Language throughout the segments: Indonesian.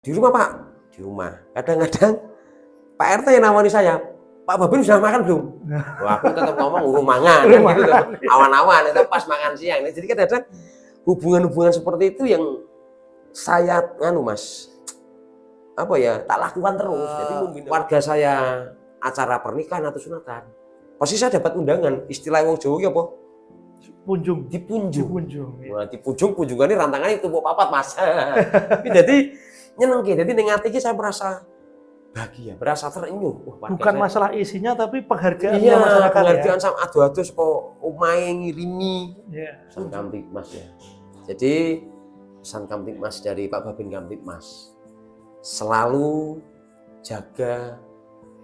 Di rumah Pak, di rumah. Kadang-kadang Pak RT yang nawari saya, Pak Babin sudah makan belum? Wah, aku tetap ngomong urung mangan kan gitu loh. Awan-awan itu pas makan siang. Jadi kadang-kadang hubungan-hubungan seperti itu yang saya Mas, apa ya, tak lakukan terus. Jadi warga saya acara pernikahan atau sunatan, pasti saya dapat undangan. Istilah wong Jawa apa? Punjung. Dipunjung. Nah, punjungannya rantangannya tumpuk papat Mas. Jadi nyeneng jadi ning ati iki saya merasa bahagia, merasa terenyuh. Bukan masalah isinya tapi penghargaan masyarakat. Penghargaan sama adu-adu kok omahe ngirimi. Pesan Kamtibmas ya. Jadi pesan Kamtibmas dari Pak Babin Kamtibmas, selalu jaga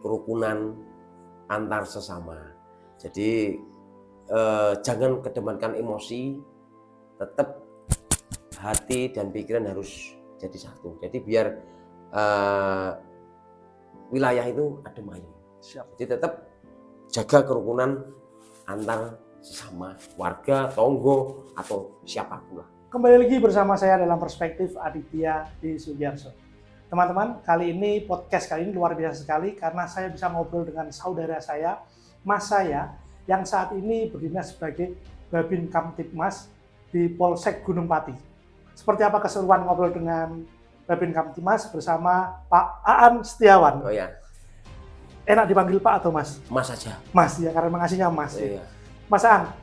kerukunan antar sesama. Jadi jangan kedepankan emosi, tetap hati dan pikiran harus jadi satu. Jadi biar wilayah itu adem ayem. Jadi tetap jaga kerukunan antar sesama warga, tonggo atau siapapun lah. Kembali lagi bersama saya dalam perspektif Aditya di Sugiarso. Teman-teman, kali ini podcast kali ini luar biasa sekali karena saya bisa ngobrol dengan saudara saya, mas saya, yang saat ini berdinas sebagai Babin Kamtibmas di Polsek Gunung Pati. Seperti apa keseruan ngobrol dengan Babin Kamtibmas bersama Pak Aan Setiawan. Oh ya. Enak dipanggil Pak atau Mas? Mas saja. Mas ya, karena mengasihnya Mas. Oh, iya. Mas Aan,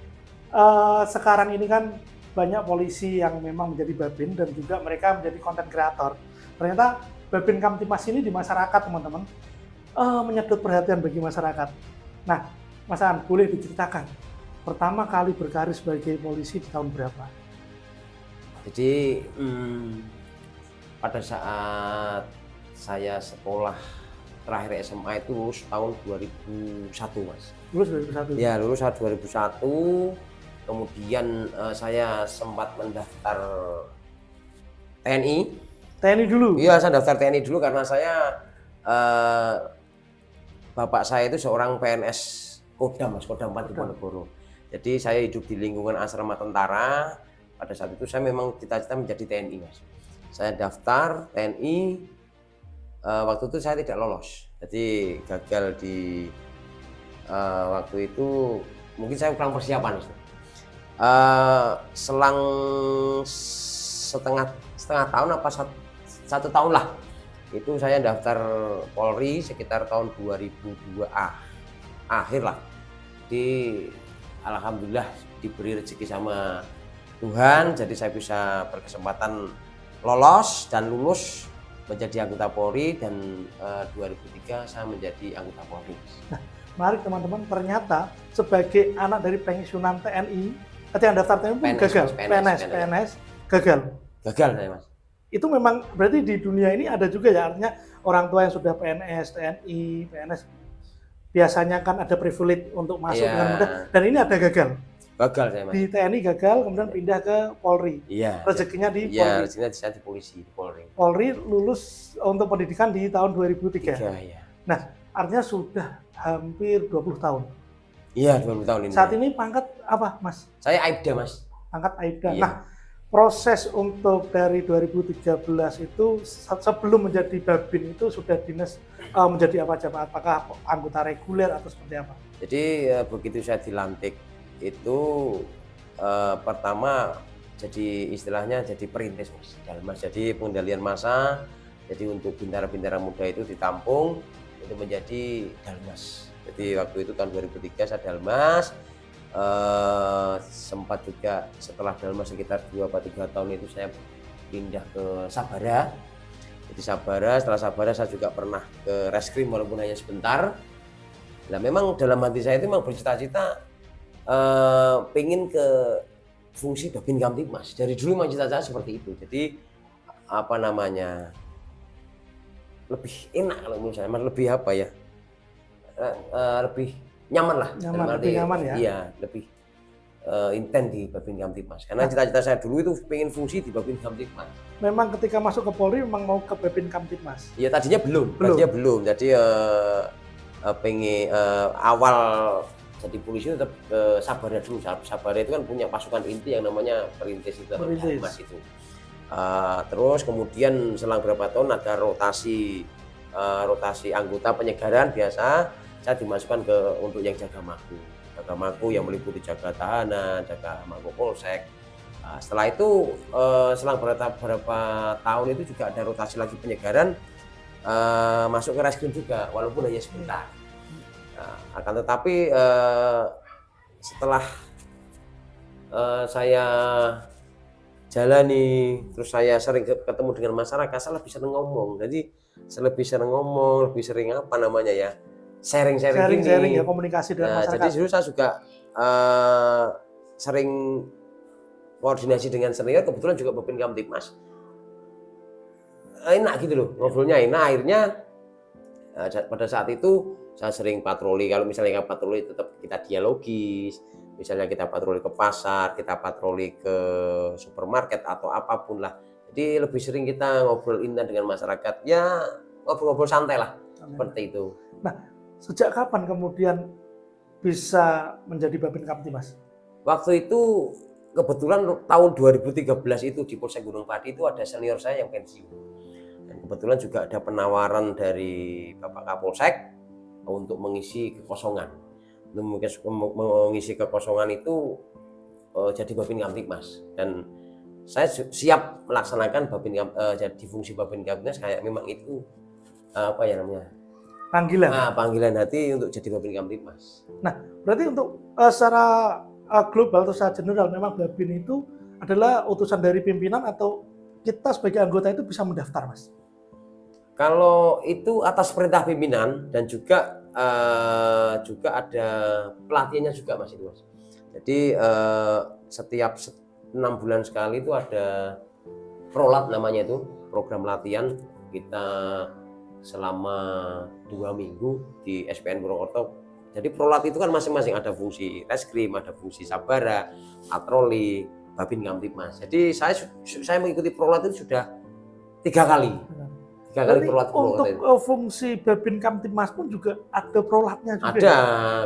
sekarang ini kan banyak polisi yang memang menjadi Babin dan juga mereka menjadi konten kreator. Ternyata Babin Kamtibmas ini di masyarakat, teman-teman, menyedot perhatian bagi masyarakat. Nah, Mas Aan, boleh diceritakan pertama kali berkarir sebagai polisi di tahun berapa? Jadi pada saat saya sekolah terakhir SMA itu lulus tahun 2001 Mas. Lulus 2001? Ya, lulus tahun 2001. Kemudian saya sempat mendaftar TNI. TNI dulu? Iya, saya daftar TNI dulu karena saya bapak saya itu seorang PNS Kodam, Mas, Kodam 4 Diponegoro. Jadi saya hidup di lingkungan asrama tentara. Pada saat itu saya memang cita-cita menjadi TNI, Mas. Saya daftar TNI, waktu itu saya tidak lolos. Jadi gagal di waktu itu, mungkin saya kurang persiapan, Mas. Selang setengah tahun apa satu tahun lah, itu saya daftar Polri sekitar tahun 2002 akhir lah. Alhamdulillah diberi rezeki sama Tuhan, jadi saya bisa berkesempatan lolos dan lulus menjadi anggota Polri dan 2003 saya menjadi anggota Polri. Nah, menarik teman-teman, ternyata sebagai anak dari pensiunan TNI, ketika daftar TNI pun gagal, PNS gagal. Gagal saya, Mas. Itu memang berarti di dunia ini ada juga ya, artinya orang tua yang sudah PNS, TNI, PNS biasanya kan ada privilege untuk masuk dengan mudah, dan ini ada gagal. Gagal saya, Mas. Di TNI gagal, kemudian pindah ke Polri. Iya. Rezekinya di Polri. Iya, rezekinya saya di polisi, di Polri. Polri lulus untuk pendidikan di tahun 2003. Iya. Nah, artinya sudah hampir 20 tahun. Iya, 20 tahun ini. Saat ini pangkat apa, Mas? Saya Aibda, Mas. Pangkat Aibda. Iya. Nah, proses untuk dari 2013 itu sebelum menjadi Babin itu sudah dinas menjadi apa aja, Pak? Apakah anggota reguler atau seperti apa? Jadi begitu saya dilantik itu pertama jadi istilahnya jadi perintis, Mas. Jadi pengendalian massa. Jadi untuk bintara-bintara muda itu ditampung untuk menjadi Dalmas. Jadi waktu itu tahun 2003 saya Dalmas. Sempat juga setelah Dalmas sekitar 2-3 tahun itu saya pindah ke Sabara. Jadi Sabara, setelah Sabara saya juga pernah ke Reskrim walaupun hanya sebentar. Nah, memang dalam hati saya itu memang bercita-cita pengen ke fungsi Babin Kamtibmas. Dari dulu memang cita-cita seperti itu. Jadi apa namanya, lebih enak kalau menurut saya, lebih apa ya, lebih nyaman lah. Lebih nyaman ya? Iya, lebih intens di Babin Kamtibmas. Karena cita-cita saya dulu itu pengen fungsi di Babin Kamtibmas. Memang ketika masuk ke Polri memang mau ke Babin Kamtibmas? Iya, tadinya belum. Jadi pengen awal jadi polisi tetap Sabara dulu. Sabara itu kan punya pasukan inti yang namanya perintis itu, Dalmas itu. Terus kemudian selang berapa tahun ada rotasi anggota penyegaran biasa, saya dimasukkan untuk yang jaga maku. Jaga maku yang meliputi jaga tahanan, jaga maku polsek. Setelah itu selang beberapa tahun itu juga ada rotasi lagi penyegaran, masuk ke reskrim juga walaupun hanya sebentar. Akan tetapi setelah saya jalani, terus saya sering ketemu dengan masyarakat, saya lebih sering ngomong. Jadi saya lebih sering ngomong, lebih sering apa namanya ya, sharing ya, komunikasi dengan masyarakat. Jadi justru saya juga sering koordinasi dengan senior, kebetulan juga Babin Kamtibmas. Enak gitu loh, ngobrolnya enak. Akhirnya pada saat itu saya sering patroli. Kalau misalnya patroli tetap kita dialogis. Misalnya kita patroli ke pasar, kita patroli ke supermarket atau apapun lah. Jadi lebih sering kita ngobrol intan dengan masyarakat. Ya ngobrol-ngobrol santai lah, seperti itu. Nah, sejak kapan kemudian bisa menjadi Babin Kamtibmas? Waktu itu kebetulan tahun 2013 itu di Polsek Gunung Pati itu ada senior saya yang pensiun. Dan kebetulan juga ada penawaran dari Bapak Kapolsek untuk mengisi kekosongan. Mengisi kekosongan itu jadi Babin Kamtibmas, dan saya siap melaksanakan jadi fungsi Babin Kamtibmas kayak memang itu apa ya namanya, panggilan hati untuk jadi Babin Kamtibmas. Nah, berarti untuk secara global atau secara general memang Babin itu adalah utusan dari pimpinan atau kita sebagai anggota itu bisa mendaftar, Mas? Kalau itu atas perintah pimpinan dan juga ada pelatihannya juga, Mas. Jadi setiap 6 bulan sekali itu ada prolat namanya, itu program latihan kita selama 2 minggu di SPN Purwokerto. Jadi prolat itu kan masing-masing ada fungsi reskrim, ada fungsi sabara, patroli, Babin Kamtibmas. Jadi saya mengikuti prolat itu sudah 3 kali. Untuk fungsi Babin Kamtibmas pun juga ada prolatnya juga. Ada,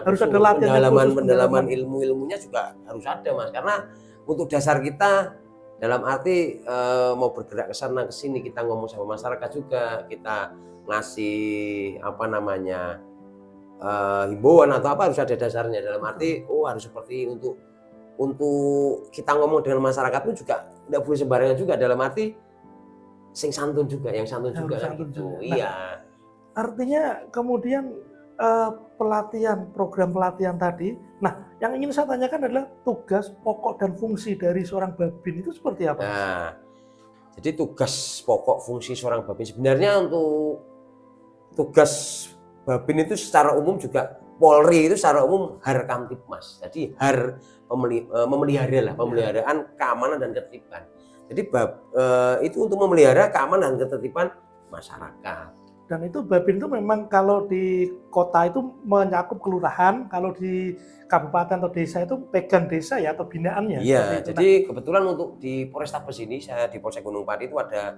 harus ada latihan pendalaman ilmunya juga harus ada, Mas. Karena untuk dasar kita dalam arti mau bergerak ke sana ke sini, kita ngomong sama masyarakat juga, kita ngasih apa namanya himbauan atau apa, harus ada dasarnya. Dalam arti harus seperti untuk kita ngomong dengan masyarakat pun juga tidak boleh sembarangan juga, dalam arti sing santun juga, yang santun juga kan gitu. Nah, iya. Artinya kemudian program pelatihan tadi. Nah, yang ingin saya tanyakan adalah tugas pokok dan fungsi dari seorang Babin itu seperti apa? Nah, jadi tugas pokok fungsi seorang Babin sebenarnya, untuk tugas Babin itu secara umum juga Polri itu secara umum Har Kamtibmas. Jadi Har pemeliharaan keamanan dan ketertiban. Jadi itu untuk memelihara keamanan dan ketertiban masyarakat. Dan itu Babin itu memang kalau di kota itu mencakup kelurahan, kalau di kabupaten atau desa itu pegang desa ya atau binaannya. Iya, jadi kebetulan untuk di Polrestabes ini, saya di Polsek Gunung Pati itu ada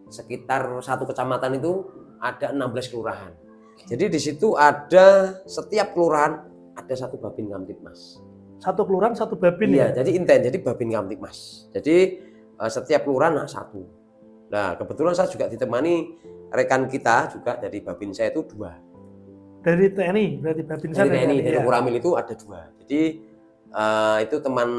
sekitar 1 kecamatan itu ada 16 kelurahan. Jadi di situ ada setiap kelurahan ada 1 Babin Kamtibmas. 1 kelurahan 1 Babin. Iya, ya? Jadi Babin Kamtibmas. Jadi setiap kelurahan 1. Nah, kebetulan saya juga ditemani rekan kita juga dari Babin saya itu 2. Dari TNI, berarti Babin saya dari TNI, dari Koramil itu ada 2. Jadi itu teman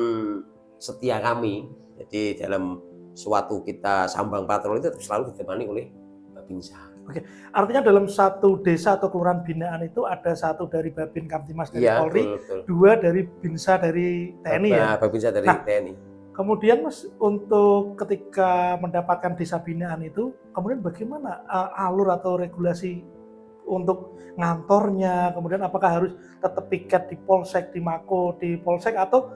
setia kami. Jadi dalam suatu kita sambang patroli itu selalu ditemani oleh Babin saya. Oke, artinya dalam satu desa atau kelurahan binaan itu ada 1 dari Babin Kamtibmas dari Polri, betul. 2 dari Binsa dari TNI ya. Babinsa dari TNI. Kemudian Mas, untuk ketika mendapatkan desa binaan itu, kemudian bagaimana alur atau regulasi untuk ngantornya, kemudian apakah harus tetap piket di Polsek, di Mako, di Polsek, atau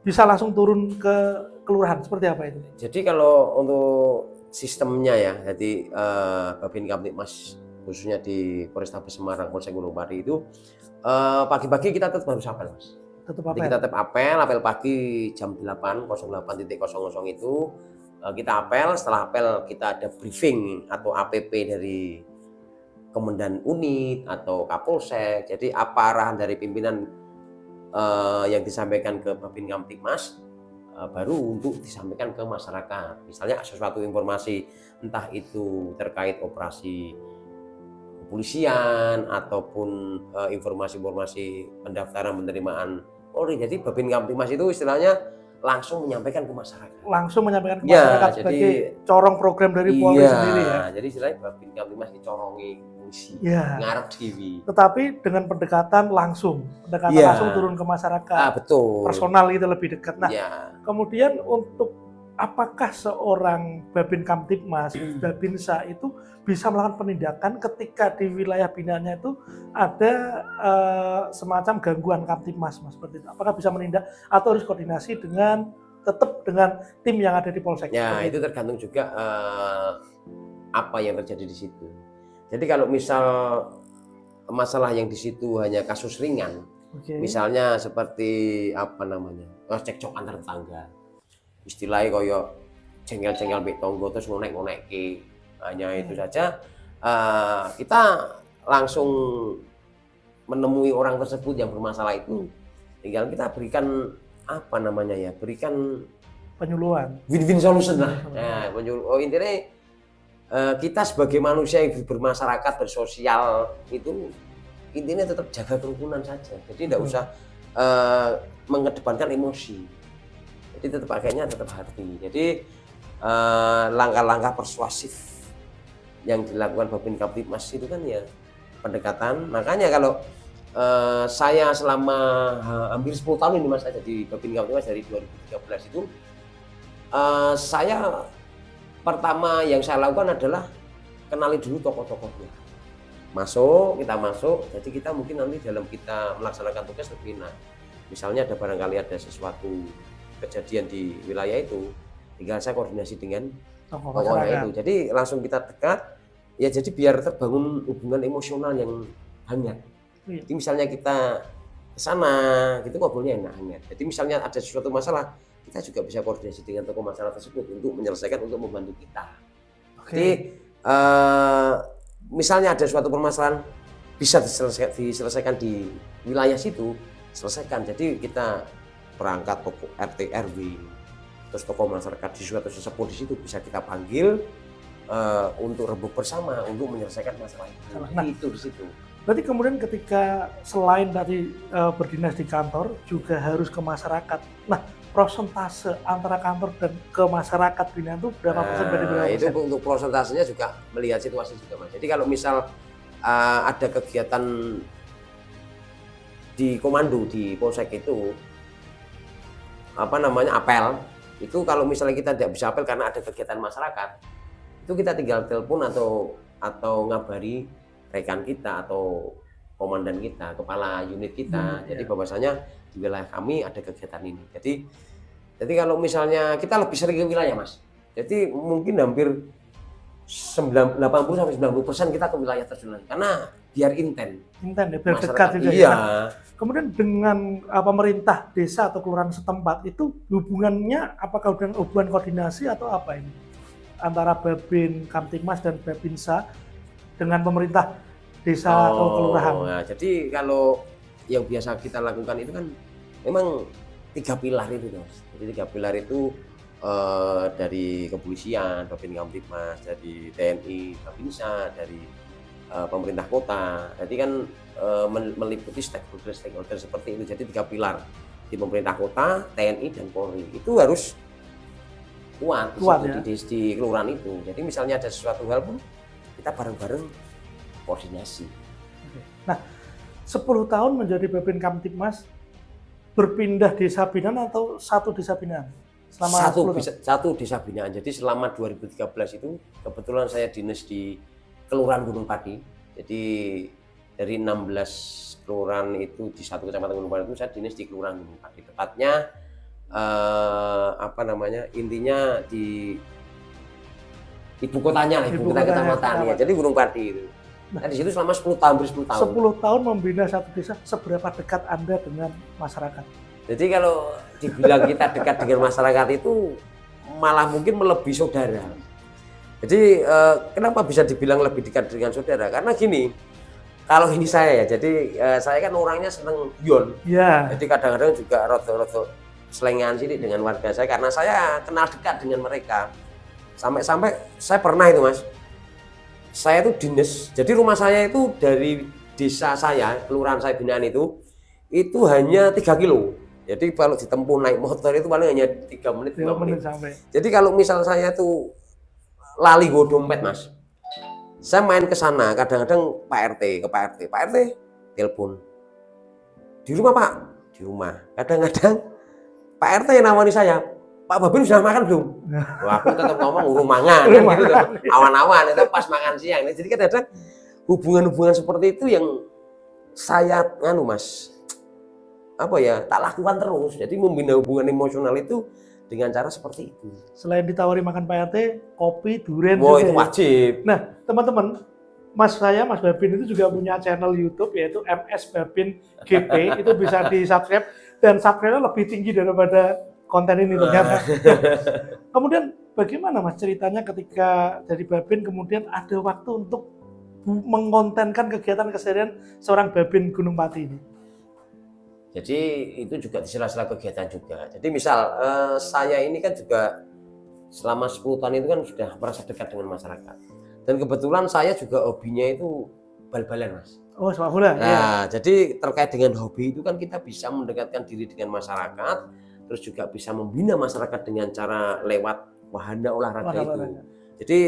bisa langsung turun ke kelurahan, seperti apa itu? Jadi kalau untuk sistemnya ya, jadi Babin Kamtibmas khususnya di Polrestabes Semarang, Polsek Gunung Pati itu pagi-pagi kita tetap harus apel, Mas. Kita tetap apel pagi jam 08.00 itu kita apel. Setelah apel kita ada briefing atau APP dari Komandan Unit atau Kapolsek. Jadi apa arahan dari pimpinan yang disampaikan ke Babin Kamtibmas, baru untuk disampaikan ke masyarakat. Misalnya sesuatu informasi entah itu terkait operasi kepolisian ataupun informasi-informasi pendaftaran penerimaan Polri. Jadi Babin Kamtibmas itu istilahnya langsung menyampaikan ke masyarakat. Langsung menyampaikan ke Ya, masyarakat sebagai corong program dari Polri sendiri ya. Jadi istilahnya Babin Kamtibmas dicorongi fungsi, Ya. ngarep dewi. Tetapi dengan pendekatan langsung turun ke masyarakat. Betul. Personal itu lebih dekat. Nah, Ya. kemudian untuk apakah seorang Babin Kamtibmas, Babinsa itu bisa melakukan penindakan ketika di wilayah binaannya itu ada semacam gangguan Kamtibmas, Mas, seperti itu? Apakah bisa menindak atau harus koordinasi tetap dengan tim yang ada di Polsek? Ya, itu tergantung juga apa yang terjadi di situ. Jadi kalau misal masalah yang di situ hanya kasus ringan, misalnya seperti cekcok antar tetangga, istilahnya koyo jengkel-jengkel mbek tonggo terus ngonek-ngonek hanya itu saja, kita langsung menemui orang tersebut yang bermasalah itu, tinggal kita berikan berikan penyuluhan, win-win solution lah. Nah, intinya kita sebagai manusia yang bermasyarakat, bersosial itu intinya tetap jaga kerukunan saja. Jadi tidak usah mengedepankan emosi. Jadi tetap hati. Jadi langkah-langkah persuasif yang dilakukan Babin Kamtibmas itu kan ya pendekatan. Makanya kalau saya selama hampir 10 tahun ini Mas ada di Babin Kamtibmas dari 2013 itu, saya pertama yang saya lakukan adalah kenali dulu tokoh-tokohnya. Kita masuk, jadi kita mungkin nanti dalam kita melaksanakan tugas lebih misalnya ada barangkali ada sesuatu kejadian di wilayah itu, tinggal saya koordinasi dengan tokohnya itu. Jadi langsung kita dekat, ya jadi biar terbangun hubungan emosional yang hangat. Jadi misalnya kita ke sana, gitu ngobrolnya enak hangat. Jadi misalnya ada sesuatu masalah, kita juga bisa koordinasi dengan tokoh masalah tersebut untuk menyelesaikan, untuk membantu kita. Jadi misalnya ada suatu permasalahan bisa diselesaikan di wilayah situ, selesaikan. Jadi kita perangkat tokoh RT RW, terus tokoh masyarakat di suatu sesepuh di situ bisa kita panggil untuk rebut bersama untuk menyelesaikan masalah itu. Nah, itu di situ. Berarti kemudian ketika selain tadi berdinas di kantor juga harus ke masyarakat. Nah, prosentase antara kantor dan ke masyarakat binaan itu berapa persen? Itu untuk prosentasenya juga melihat situasi juga Mas. Jadi kalau misal ada kegiatan di komando di Polsek itu apel, itu kalau misalnya kita tidak bisa apel karena ada kegiatan masyarakat, itu kita tinggal telepon atau ngabari rekan kita atau komandan kita, kepala unit kita. Jadi bahwasanya di wilayah kami ada kegiatan ini. Jadi kalau misalnya kita lebih sering ke wilayah Mas. Jadi mungkin hampir 80-90% kita ke wilayah tersebut karena biar inten ya, biar dekat juga. Iya. Kemudian dengan pemerintah desa atau kelurahan setempat itu hubungannya apakah hubungan koordinasi atau apa ini antara Babin Kamtibmas dan Babinsa dengan pemerintah desa atau kelurahan? Nah, jadi kalau yang biasa kita lakukan itu kan memang 3 pilar itu Mas. Jadi 3 pilar itu dari kepolisian, Babin Kamtibmas, dari TNI, Babinsa, dari pemerintah kota. Jadi kan meliputi stakeholder seperti itu. Jadi 3 pilar di pemerintah kota, TNI dan Polri itu harus kuat ya? di kelurahan itu. Jadi misalnya ada sesuatu hal pun kita bareng-bareng koordinasi. Nah, 10 tahun menjadi Babin Kamtibmas, berpindah desa binaan atau satu desa binaan? Satu desa binaan. Jadi selama 2013 itu kebetulan saya dinas di Kelurahan Gunung Pati. Jadi dari 16 kelurahan itu di satu kecamatan Gunung Pati itu saya dinas di Kelurahan Gunung Pati. Tepatnya intinya di ibu kotanya lah, ibu kota kecamatan ya. Jadi Gunung Pati itu. Nah, di situ selama 10 tahun. 10 tahun membina satu desa, seberapa dekat Anda dengan masyarakat? Jadi kalau dibilang kita dekat dengan masyarakat itu malah mungkin melebihi saudara. Jadi kenapa bisa dibilang lebih dekat dengan saudara? Karena gini, kalau ini saya ya, jadi saya kan orangnya seneng guyon. Yeah. Jadi kadang-kadang juga roto selengean sini dengan warga saya karena saya kenal dekat dengan mereka. Sampai-sampai saya pernah itu Mas, saya itu dinas, jadi rumah saya itu dari desa saya, kelurahan saya binaan itu hanya 3 kilo. Jadi kalau ditempuh naik motor itu paling hanya 3 menit, 5 menit. Sampai. Jadi kalau misal saya tuh lali go dompet Mas, saya main ke sana kadang-kadang Pak RT telepon. Di rumah Pak? Di rumah. Kadang-kadang Pak RT yang nawari saya, Pak Babin sudah makan belum? Wah, aku tetap ngomong urung mangan kan gitu. Awan-awan itu pas makan siang. Jadi kadang-kadang hubungan-hubungan seperti itu yang saya Mas, apa ya, tak lakukan terus. Jadi membina hubungan emosional itu dengan cara seperti itu. Selain ditawari makan Pak RT, kopi, durian Wah, juga itu wajib. Nah, teman-teman, Mas Babin itu juga punya channel YouTube yaitu MS Babin GP. Itu bisa di-subscribe dan subscribe-nya lebih tinggi daripada konten ini ternyata. Kemudian bagaimana Mas ceritanya ketika jadi Babin kemudian ada waktu untuk mengkontenkan kegiatan keseharian seorang Babin Gunung Pati ini? Jadi itu juga di sela-sela kegiatan juga. Jadi misal saya ini kan juga selama 10 tahun itu kan sudah merasa dekat dengan masyarakat. Dan kebetulan saya juga hobinya itu bal-balan Mas. Oh, sepak bola. Nah, Ya. jadi terkait dengan hobi itu kan kita bisa mendekatkan diri dengan masyarakat, terus juga bisa membina masyarakat dengan cara lewat wahana olahraga itu. Jadi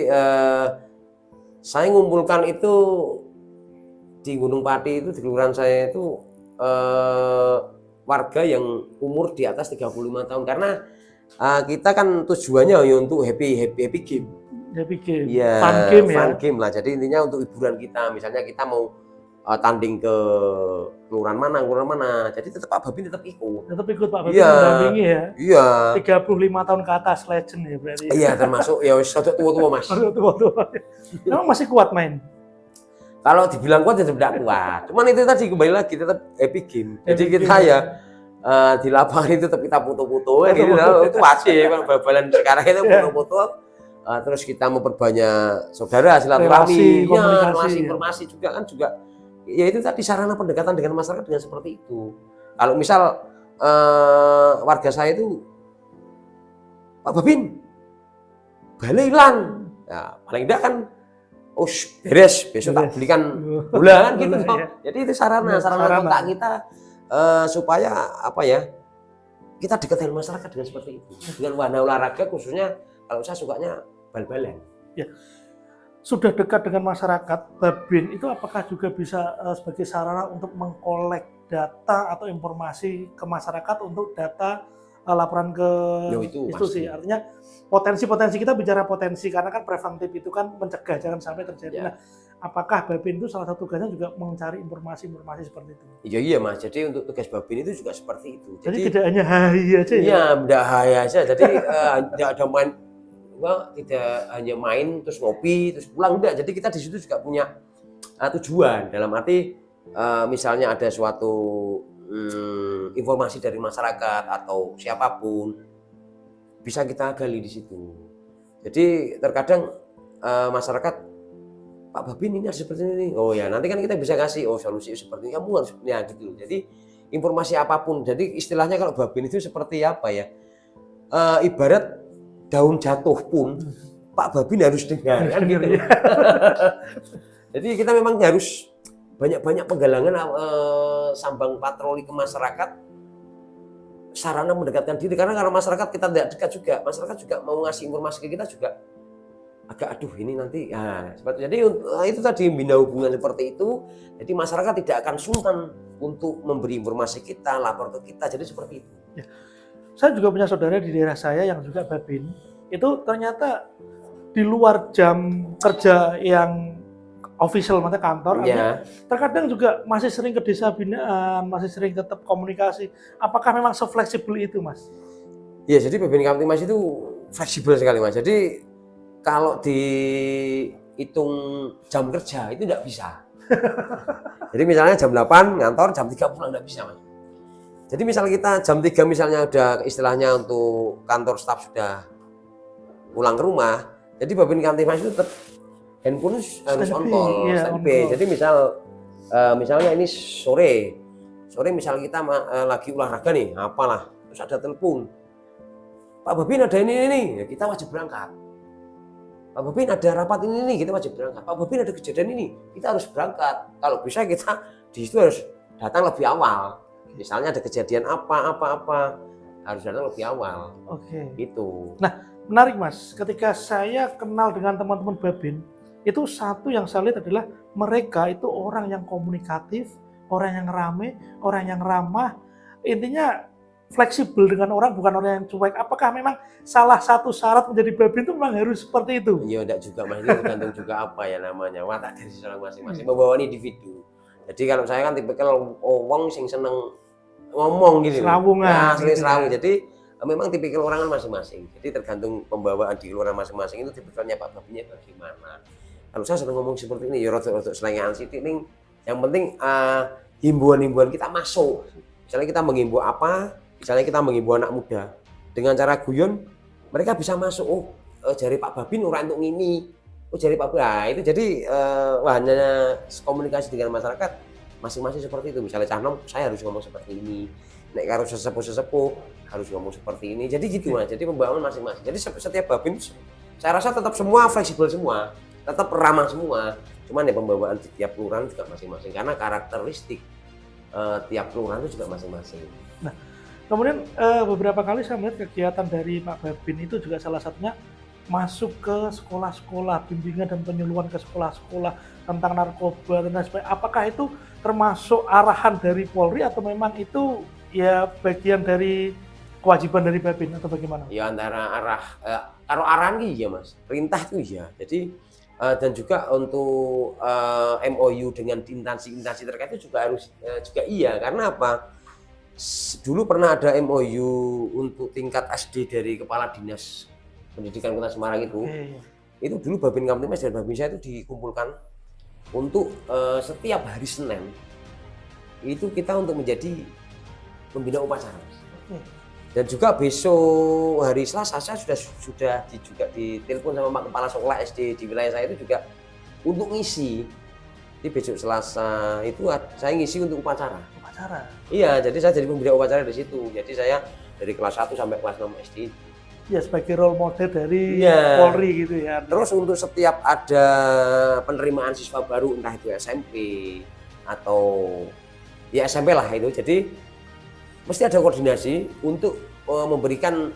saya ngumpulkan itu di Gunung Pati itu, di kelurahan saya itu warga yang umur di atas 35 tahun karena kita kan tujuannya hanya untuk happy game. Happy game. Ya, fun game lah. Jadi intinya untuk hiburan kita. Misalnya kita mau tanding ke kelurahan mana. Jadi tetap Pak Babin tetap ikut. Tetap ikut Pak Babin mendampingi ya. Iya. 35 tahun ke atas legend ya berarti. Iya, termasuk ya wis tua-tua Mas. Tua-tua. Emang masih kuat main? Kalau dibilang kuat tetap tidak kuat. Cuman itu tadi kembali lagi tetap happy game. Jadi kita ya di lapangan itu tetap kita foto-foto gitu. Itu wajib bal-balan sekarang itu foto-foto. Terus kita memperbanyak saudara, silaturahmi, relasi, informasi juga kan juga. Ya itu tadi sarana pendekatan dengan masyarakat dengan seperti itu. Kalau misal warga saya itu Pak Babin balik hilang, ya paling tidak kan beres besok tak belikan gula kan gitu. Jadi itu sarana kontak kita supaya apa ya, kita dekat dengan masyarakat dengan seperti itu, dengan wahana olahraga khususnya kalau saya sukanya bal-balan. Ya. Sudah dekat dengan masyarakat, Babin itu apakah juga bisa sebagai sarana untuk mengkolek data atau informasi ke masyarakat untuk data laporan ke institusi? Artinya potensi kita bicara potensi karena kan preventif itu kan mencegah jangan sampai terjadi. Ya. Nah, apakah Babin itu salah satu tugasnya juga mencari informasi-informasi seperti itu? Iya Mas. Jadi untuk tugas Babin itu juga seperti itu. Jadi tidak hanya hai aja ya? Iya, tidak hai aja. Jadi tidak ada main. Tidak hanya main terus ngopi terus pulang, enggak. Jadi kita di situ juga punya tujuan, dalam arti misalnya ada suatu informasi dari masyarakat atau siapapun bisa kita gali di situ. Jadi terkadang masyarakat, Pak Babin ini harus seperti ini, oh ya nanti kan kita bisa kasih solusi seperti ini, kamu harus ya gitu. Jadi informasi apapun, jadi istilahnya kalau Babin itu seperti apa ya, ibarat daun jatuh pun Pak Babin harus dengar kan gitu. Jadi kita memang harus banyak-banyak penggalangan sambang patroli ke masyarakat, sarana mendekatkan diri, karena kalau masyarakat kita tidak dekat juga, masyarakat juga mau ngasih informasi ke kita juga agak aduh ini nanti ya seperti. Jadi itu tadi membina hubungan seperti itu, jadi masyarakat tidak akan sungkan untuk memberi informasi kita, lapor ke kita, jadi seperti itu. Ya. Saya juga punya saudara di daerah saya yang juga Babin. Itu ternyata di luar jam kerja yang official, maksudnya kantor, ya. Terkadang juga masih sering ke desa binaan, masih sering tetap komunikasi. Apakah memang se-fleksibel itu, Mas? Ya, jadi Babin Kamtibmas itu fleksibel sekali, Mas. Jadi kalau dihitung jam kerja itu tidak bisa. Jadi misalnya jam 8 ngantor, jam 3 pulang, tidak bisa, Mas. Jadi misal kita jam 3 misalnya udah istilahnya untuk kantor staf sudah pulang ke rumah, jadi Babin Kamtibmas itu tetap handphone harus on call, standby. Jadi misalnya ini sore misal kita lagi olahraga nih, apalah terus ada telepon, Pak Babin ada ini, ya kita wajib berangkat. Pak Babin ada rapat ini, kita wajib berangkat. Pak Babin ada kejadian ini, kita harus berangkat. Kalau bisa kita di situ harus datang lebih awal. Misalnya ada kejadian apa, harus datang lebih awal. Oke. Gitu. Nah, menarik Mas. Ketika saya kenal dengan teman-teman Babin, itu satu yang saya lihat adalah mereka itu orang yang komunikatif, orang yang rame, orang yang ramah. Intinya fleksibel dengan orang, bukan orang yang cuek. Apakah memang salah satu syarat menjadi Babin itu memang harus seperti itu? Ya enggak juga Mas, ini tergantung juga apa ya namanya, watak dari seorang masing-masing, membawaan individu. Jadi kalau saya kan tipikal wong sing seneng ngomong gitu. Serawungan. Sering serawung. Jadi memang tipikal orang kan masing-masing. Jadi tergantung pembawaan di luar masing-masing itu tipikalnya Pak Babinnya bagaimana. Kalau saya sering ngomong seperti ini, ya rotok-rotok selengean sithik ning. Yang penting himbauan-himbauan kita masuk. Misalnya kita menghimbau apa, misalnya kita menghimbau anak muda dengan cara guyon, mereka bisa masuk. Oh, jari Pak Babin orang untuk ini. Oh, jari Pak Babin. Nah, itu jadi hanya komunikasi dengan masyarakat masing-masing seperti itu. Misalnya cah nom, saya harus ngomong seperti ini. Nek karo sesepuh-sesepuh harus ngomong seperti ini. Jadi gitu Mas. Jadi pembawaan masing-masing. Jadi setiap Babin saya rasa tetap semua fleksibel semua, tetap ramah semua. Cuman ya pembawaan di tiap kelurahan juga masing-masing karena karakteristik tiap kelurahan itu juga masing-masing. Nah, kemudian beberapa kali saya melihat kegiatan dari Pak Babin itu juga salah satunya masuk ke sekolah-sekolah, bimbingan dan penyuluhan ke sekolah-sekolah tentang narkoba dan lain sebagainya. Apakah itu termasuk arahan dari Polri atau memang itu ya bagian dari kewajiban dari Babin atau bagaimana? Ya antara kalau arahan iya Mas, perintah itu iya. Jadi dan juga untuk MOU dengan instansi terkait itu juga harus juga iya. Karena apa? Dulu pernah ada MOU untuk tingkat SD dari Kepala Dinas Pendidikan Kota Semarang itu. Itu dulu Babin Kamtibmas dan Babin saya itu dikumpulkan untuk setiap hari Senin itu kita untuk menjadi pembina upacara. Dan juga besok hari Selasa saya sudah juga ditelepon sama Pak Kepala Sekolah SD di wilayah saya itu juga untuk ngisi. Jadi besok Selasa itu saya ngisi untuk upacara. Iya, jadi saya jadi pembina upacara di situ. Jadi saya dari kelas 1 sampai kelas 6 SD. Ya sebagai role model dari Polri gitu ya. Terus untuk setiap ada penerimaan siswa baru entah itu SMP atau ya SMP lah itu. Jadi mesti ada koordinasi untuk memberikan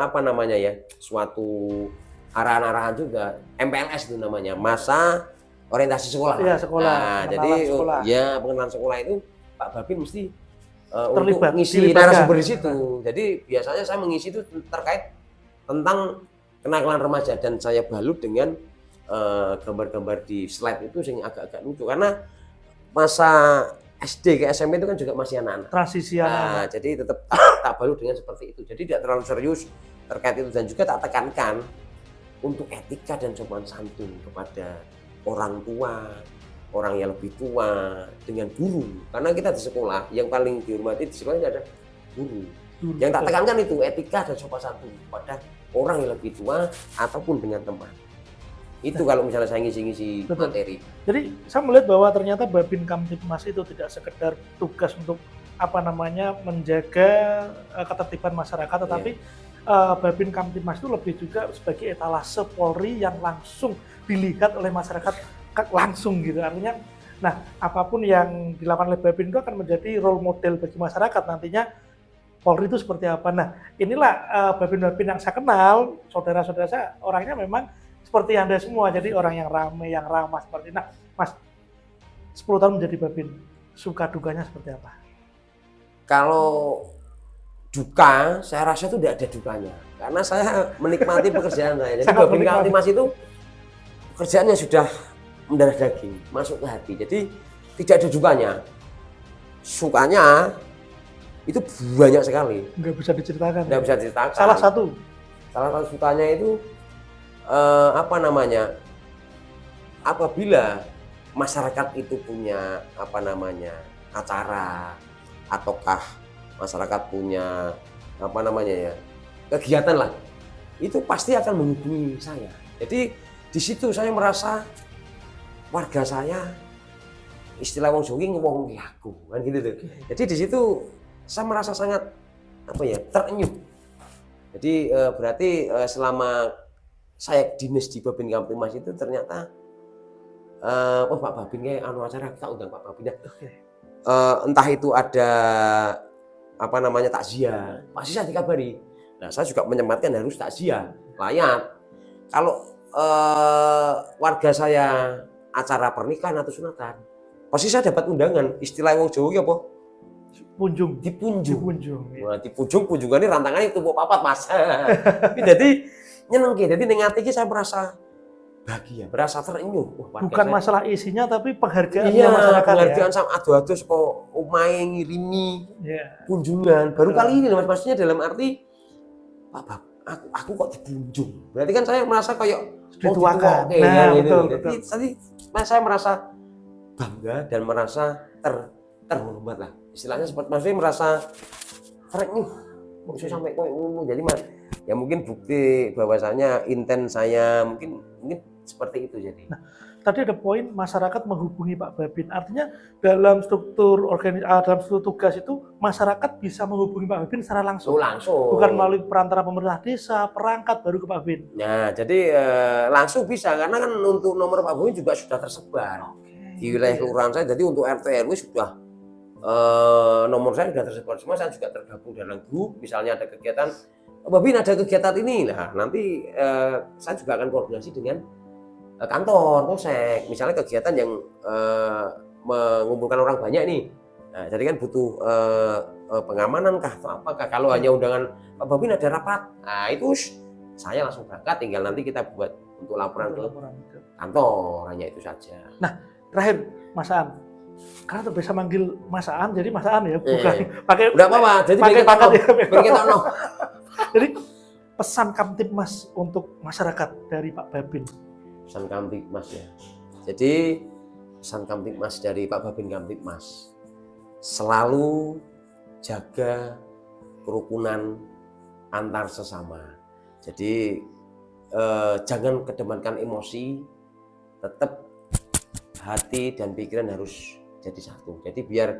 apa namanya ya, suatu arahan-arahan juga. MPLS itu namanya, masa orientasi sekolah. Iya, sekolah. Nah, jadi sekolah. Ya pengenalan sekolah itu Pak Babin mesti terlibat, untuk ngisi narasumber di situ. Jadi biasanya saya mengisi itu terkait tentang kenakalan remaja dan saya balut dengan gambar-gambar di slide itu yang agak-agak lucu karena masa SD ke SMP itu kan juga masih anak-anak. Transisi anak. Jadi tetap tak balut dengan seperti itu. Jadi tidak terlalu serius terkait itu dan juga tak tekankan untuk etika dan sopan santun kepada orang tua, orang yang lebih tua, dengan guru. Karena kita di sekolah yang paling dihormati di sekolah ini ada guru. Yang tak tekankan itu etika dan sopan santun kepada orang yang lebih tua ataupun dengan teman. Itu kalau misalnya saya ngisi-ngisi materi. Jadi saya melihat bahwa ternyata Babin Kamtibmas itu tidak sekedar tugas untuk apa namanya menjaga ketertiban masyarakat, tetapi Babin Kamtibmas itu lebih juga sebagai etalase Polri yang langsung dilihat oleh masyarakat langsung gitu. Artinya, nah apapun yang dilakukan oleh Babin itu akan menjadi role model bagi masyarakat nantinya Polri itu seperti apa. Nah inilah Babin-Babin yang saya kenal, saudara-saudara saya orangnya memang seperti Anda semua, jadi orang yang ramai, yang ramah seperti itu. Nah Mas, 10 tahun menjadi Babin, suka dukanya seperti apa? Kalau duka, saya rasa itu tidak ada dukanya. Karena saya menikmati pekerjaan saya. Jadi Babin Kamtibmas itu pekerjaannya sudah mendarah daging, masuk ke hati. Jadi tidak ada dukanya. Sukanya itu banyak sekali. Nggak bisa diceritakan. Nggak bisa diceritakan. Salah satu sukanya itu apa namanya? Apabila masyarakat itu punya apa namanya acara, ataukah masyarakat punya apa namanya ya kegiatan lah, itu pasti akan menghubungi saya. Jadi di situ saya merasa warga saya, istilah wong Jawa wong aku kan gitu tuh. Jadi di situ saya merasa sangat apa ya, terenyuh. Jadi berarti selama saya dinas di Babin Kamtipmas itu ternyata oh Pak Babin kayak anu acara kita undang Pak Babin ya. Entah itu ada apa namanya takziah, pasti saya dikabari. Nah saya juga menyempatkan harus takziah, layat. Kalau warga saya acara pernikahan atau sunatan, pasti saya dapat undangan. Istilah wong Jawa ya apa? Punjung. Dipunjung. Ya. Nah, dipunjung punjungannya rantangannya itu papat Mas. Jadi nyeneng ki. Jadi ning ati saya merasa bahagia, merasa terenyuh. Bukan masalah isinya tapi penghargaan iya, masyarakat penghargaan ya. sama adu-adu saka omahe ngirimi kunjungan. Baru kali ini Mas, maksudnya dalam arti Pak aku kok dibunjung. Berarti kan saya merasa kayak dituakan. Nah, betul. Jadi tadi saya merasa bangga dan merasa terhormat lah. Istilahnya seperti maksudnya merasa terenyuh. Kok bisa sampai kayak ngono. Jadi Mas, ya mungkin bukti bahwasanya inten saya mungkin seperti itu jadi. Nah, tadi ada poin masyarakat menghubungi Pak Babin. Artinya dalam struktur dalam struktur tugas itu masyarakat bisa menghubungi Pak Babin secara langsung. Langsung. Bukan melalui perantara pemerintah desa, perangkat baru ke Pak Babin. Nah, jadi langsung bisa karena kan untuk nomor Pak Babin juga sudah tersebar di wilayah kelurahan saya. Jadi untuk RT RW sudah nomor saya sudah tersebar. Semua saya juga tergabung dalam grup. Misalnya ada kegiatan, Babin ada kegiatan ini. Nah, nanti saya juga akan koordinasi dengan kantor polsek, misalnya kegiatan yang mengumpulkan orang banyak nih. Nah, jadi kan butuh pengamanan kah atau apakah? Kalau hanya undangan Pak Babin ada rapat, nah itu saya langsung berangkat, tinggal nanti kita buat untuk laporan ke kantor, hanya itu saja. Nah, terakhir Mas Aan, karena terbiasa manggil Mas Aan, jadi Mas Aan ya, bukan pakai. Udah apa-apa, jadi pakai pangkat ya. Jadi pesan Kamtipmas untuk masyarakat dari Pak Babin. Pesan Kamtipmas ya. Jadi pesan Kamtipmas dari Pak Babin Kamtipmas, selalu jaga kerukunan antar sesama. Jadi jangan kedepankan emosi, tetap hati dan pikiran harus jadi satu. Jadi biar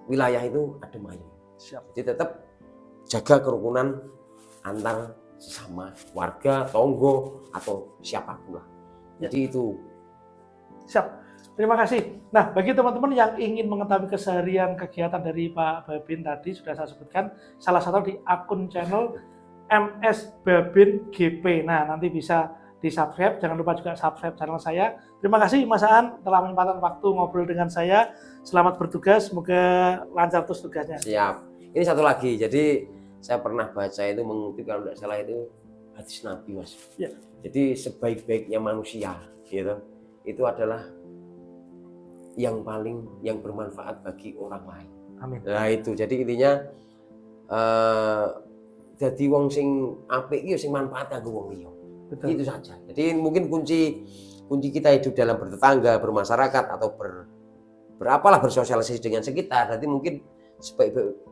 wilayah itu adem ayem. Jadi tetap jaga kerukunan antar sesama warga, tonggo, atau siapapun lah. Jadi itu. Siap. Terima kasih. Nah, bagi teman-teman yang ingin mengetahui keseharian kegiatan dari Pak Babin tadi sudah saya sebutkan, salah satu di akun channel MS Babin GP. Nah, nanti bisa di-subscribe. Jangan lupa juga subscribe channel saya. Terima kasih Mas Aan telah menyempatkan waktu ngobrol dengan saya. Selamat bertugas, semoga lancar terus tugasnya. Siap. Ini satu lagi. Jadi saya pernah baca itu mengutip kalau tidak salah itu hadis Nabi Mas. Ya. Jadi sebaik-baiknya manusia gitu, itu adalah yang bermanfaat bagi orang lain. Amin. Nah itu jadi intinya jadi wong sing apik iki sing manfaat kanggo wong liya. Itu saja. Jadi mungkin kunci kita hidup dalam bertetangga, bermasyarakat atau bersosialisasi dengan sekitar. Berarti mungkin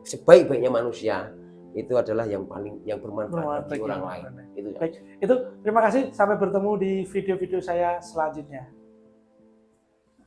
sebaik-baiknya manusia itu adalah yang bermanfaat bagi orang lain. Baik, itu terima kasih. Sampai bertemu di video-video saya selanjutnya.